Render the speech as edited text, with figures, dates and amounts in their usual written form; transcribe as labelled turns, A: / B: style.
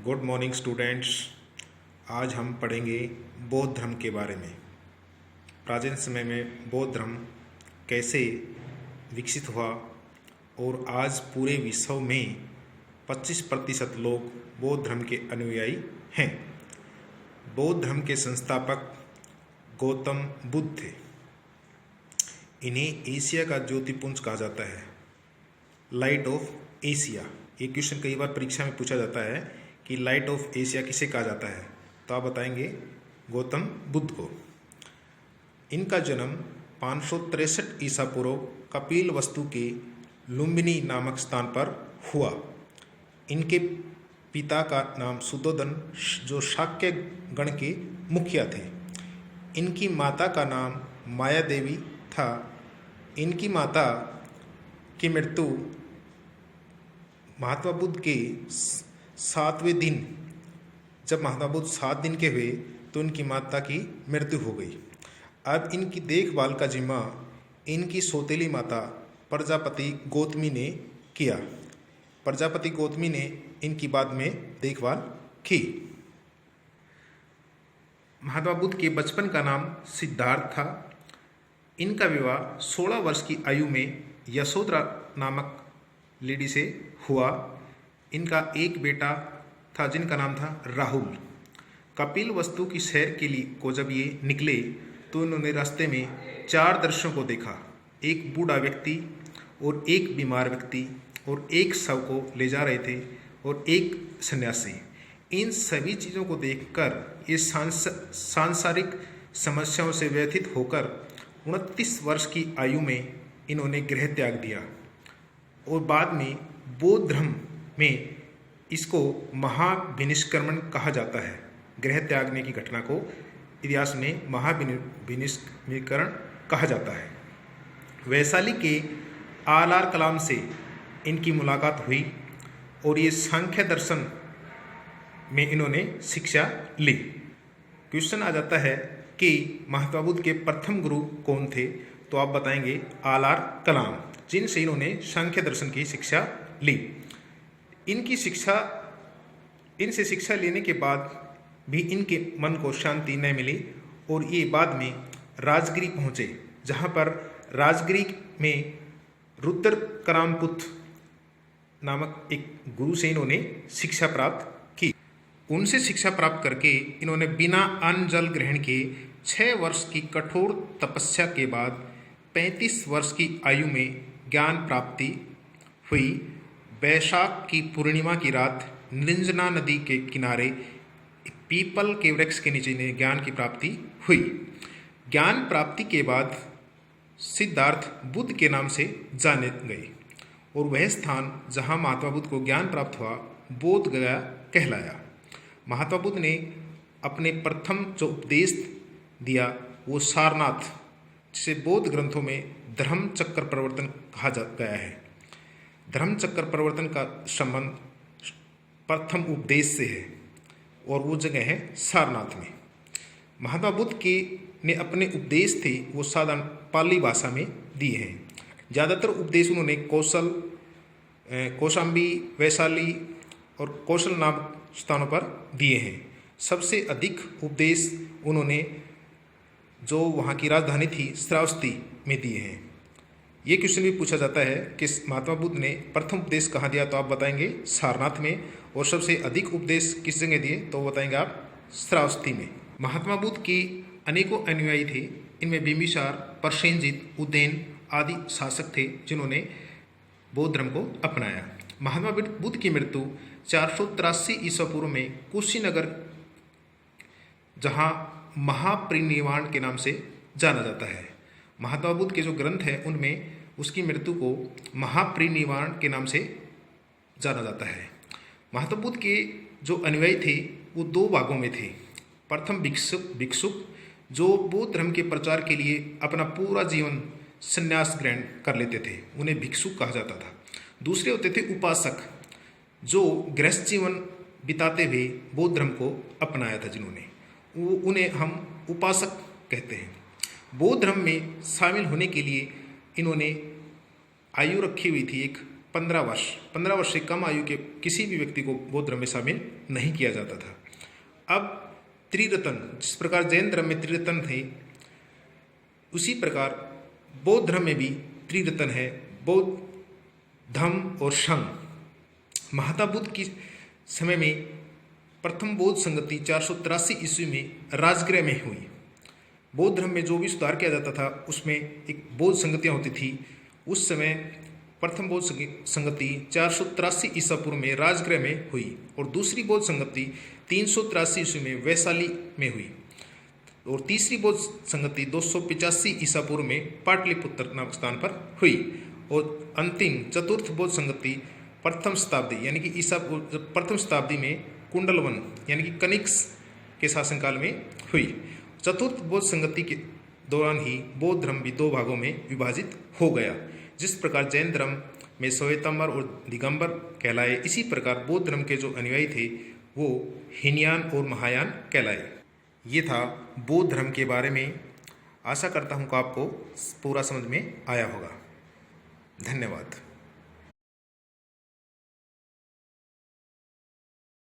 A: Good morning students. आज हम पढ़ेंगे बौद्ध धर्म के बारे में। प्राचीन समय में बौद्ध धर्म कैसे विकसित हुआ और आज पूरे विश्व में 25% लोग बौद्ध धर्म के अनुयायी हैं। बौद्ध धर्म के संस्थापक गौतम बुद्ध थे। इन्हें एशिया का ज्योतिपुंज कहा जाता है, लाइट ऑफ एशिया। ये क्वेश्चन कई बार परीक्षा में पूछा जाता है कि लाइट ऑफ एशिया किसे कहा जाता है, तो आप बताएंगे गौतम बुद्ध को। इनका जन्म 563 ईसा पूर्व कपिल वस्तु के लुम्बिनी नामक स्थान पर हुआ। इनके पिता का नाम सुद्धोधन, जो शाक्य गण के मुखिया थे। इनकी माता का नाम माया देवी था। इनकी माता की मृत्यु महात्मा बुद्ध के 7वें दिन, जब महात्मा बुद्ध 7 दिन के हुए तो इनकी माता की मृत्यु हो गई। अब इनकी देखभाल का जिम्मा इनकी सौतेली माता प्रजापति गौतमी ने किया। प्रजापति गौतमी ने इनकी बाद में देखभाल की। महात्मा बुद्ध के बचपन का नाम सिद्धार्थ था। इनका विवाह 16 वर्ष की आयु में यशोधरा नामक लेडी से हुआ। इनका एक बेटा था जिनका नाम था राहुल। कपिल वस्तु की सैर के लिए को जब ये निकले तो इन्होंने रास्ते में 4 दृश्यों को देखा। एक बूढ़ा व्यक्ति और एक बीमार व्यक्ति और एक शव को ले जा रहे थे और एक सन्यासी। इन सभी चीज़ों को देखकर ये सांसारिक समस्याओं से व्यथित होकर 29 वर्ष की आयु में इन्होंने गृह त्याग दिया और बाद में बौद्ध धर्म में इसको महाविनिष्क्रमण कहा जाता है। गृह त्यागने की घटना को इतिहास में महाविनिष्करण कहा जाता है। वैशाली के आलार कलाम से इनकी मुलाकात हुई और ये सांख्य दर्शन में इन्होंने शिक्षा ली। क्वेश्चन आ जाता है कि महात्मा बुद्ध के प्रथम गुरु कौन थे, तो आप बताएंगे आलार कलाम, जिनसे इन्होंने सांख्य दर्शन की शिक्षा ली। इनसे शिक्षा लेने के बाद भी इनके मन को शांति न मिली और ये बाद में राजगिरी पहुँचे, जहाँ पर राजगिरी में रुद्रकरामपुत्र नामक एक गुरु से इन्होंने शिक्षा प्राप्त की। उनसे शिक्षा प्राप्त करके इन्होंने बिना अन्न जल ग्रहण के 6 वर्ष की कठोर तपस्या के बाद 35 वर्ष की आयु में ज्ञान प्राप्ति हुई। वैशाख की पूर्णिमा की रात निरंजना नदी के किनारे पीपल के वृक्ष के नीचे इन्हें ज्ञान की प्राप्ति हुई। ज्ञान प्राप्ति के बाद सिद्धार्थ बुद्ध के नाम से जाने गए और वह स्थान जहाँ महात्मा बुद्ध को ज्ञान प्राप्त हुआ बोध गया कहलाया। महात्मा बुद्ध ने अपने प्रथम जो उपदेश दिया वो सारनाथ, जिसे बौद्ध ग्रंथों में धर्म चक्र प्रवर्तन कहा गया है। धर्म चक्र प्रवर्तन का संबंध प्रथम उपदेश से है और वो जगह है सारनाथ में। महात्मा बुद्ध के ने अपने उपदेश थे वो साधारण पाली भाषा में दिए हैं। ज़्यादातर उपदेश उन्होंने कौशाम्बी, वैशाली और कौशल नामक स्थानों पर दिए हैं। सबसे अधिक उपदेश उन्होंने जो वहाँ की राजधानी थी श्रावस्ती में दिए हैं। ये क्वेश्चन भी पूछा जाता है कि महात्मा बुद्ध ने प्रथम उपदेश कहाँ दिया, तो आप बताएंगे सारनाथ में, और सबसे अधिक उपदेश किस जगह दिए, तो बताएंगे आप श्रावस्ती में। महात्मा बुद्ध के अनेकों अनुयायी थे। इनमें बिंबिसार, प्रसेनजित, उदयन आदि शासक थे जिन्होंने बौद्ध धर्म को अपनाया। महात्मा बुद्ध की मृत्यु 483 ईसा पूर्व में कुशीनगर, जहाँ महापरिनिर्वाण के नाम से जाना जाता है। महात्मा बुद्ध के जो ग्रंथ हैं उनमें उसकी मृत्यु को महापरिनिर्वाण के नाम से जाना जाता है। महात्मा बुद्ध के जो अनुयायी थे वो 2 भागों में थे। प्रथम भिक्षुक जो बौद्ध धर्म के प्रचार के लिए अपना पूरा जीवन संन्यास ग्रहण कर लेते थे, उन्हें भिक्षुक कहा जाता था। दूसरे होते थे उपासक, जो गृहस्थ जीवन बिताते हुए बौद्ध धर्म को अपनाया था, जिन्होंने उन्हें हम उपासक कहते हैं। बौद्ध धर्म में शामिल होने के लिए इन्होंने आयु रखी हुई थी, एक 15 वर्ष से कम आयु के किसी भी व्यक्ति को बौद्ध धर्म में शामिल नहीं किया जाता था। अब त्रिरत्न, जिस प्रकार जैन धर्म में त्रिरत्न थे, उसी प्रकार बौद्ध धर्म में भी त्रिरत्न है, बौद्ध, धम्म और संघ। महात्मा बुद्ध की समय में प्रथम बौद्ध संगति 483 ईस्वी में राजगृह में हुई। बौद्ध धर्म में जो भी सुधार किया जाता था उसमें एक बौद्ध संगतियाँ होती थी। उस समय प्रथम बौद्ध संगति 483 ईसा पूर्व में राजगृह में हुई और दूसरी बौद्ध संगति 383 ईस्वी में वैशाली में हुई और तीसरी बौद्ध संगति 285 ईसा पूर्व में पाटलिपुत्र नामक स्थान पर हुई और अंतिम चतुर्थ बौद्ध संगति प्रथम शताब्दी यानी कि प्रथम शताब्दी में कुंडलवन यानी कि कनिष्क के शासनकाल में हुई। चतुर्थ बौद्ध संगति के दौरान ही बौद्ध धर्म भी 2 भागों में विभाजित हो गया। जिस प्रकार जैन धर्म में श्वेतांबर और दिगंबर कहलाए, इसी प्रकार बौद्ध धर्म के जो अनुयायी थे वो हीनयान और महायान कहलाए। ये था बौद्ध धर्म के बारे में। आशा करता हूँ कि आपको पूरा समझ में आया होगा। धन्यवाद।